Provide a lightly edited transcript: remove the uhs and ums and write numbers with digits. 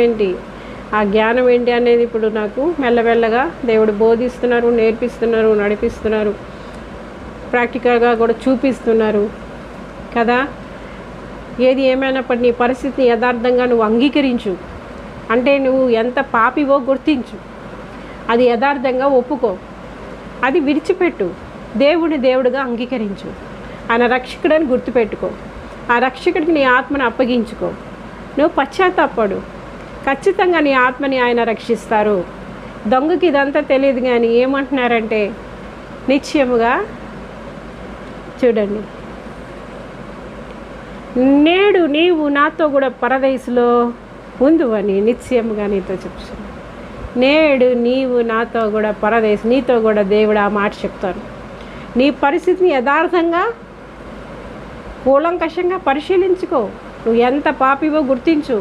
ఏంటి, ఆ జ్ఞానం ఏంటి అనేది ఇప్పుడు నాకు మెల్లమెల్లగా దేవుడు బోధిస్తున్నారు, నేర్పిస్తున్నారు, నడిపిస్తున్నారు, ప్రాక్టికల్గా కూడా చూపిస్తున్నారు కదా. ఏది ఏమైనప్పటి నీ పరిస్థితిని యథార్థంగా నువ్వు అంగీకరించు. అంటే నువ్వు ఎంత పాపివో గుర్తించు, అది యథార్థంగా ఒప్పుకో, అది విడిచిపెట్టు, దేవుడుగా అంగీకరించు, ఆయన రక్షకుడని గుర్తుపెట్టుకో, ఆ రక్షకుడికి నీ ఆత్మను అప్పగించుకో, నువ్వు పశ్చాత్తాపడు, ఖచ్చితంగా నీ ఆత్మని ఆయన రక్షిస్తారు. దొంగకి ఇదంతా తెలియదు, కానీ ఏమంటున్నారంటే నిశ్చయముగా చూడండి, నేడు నీవు నాతో కూడా పరదేశులో ఉందువని నిశ్చయముగా నీతో చెప్తాను. నేడు నీవు నాతో కూడా నీతో కూడా దేవుడు ఆ మాట చెప్తారు. నీ పరిస్థితిని యథార్థంగా కూలంకషంగా పరిశీలించుకో, నువ్వు ఎంత పాపివో గుర్తించు.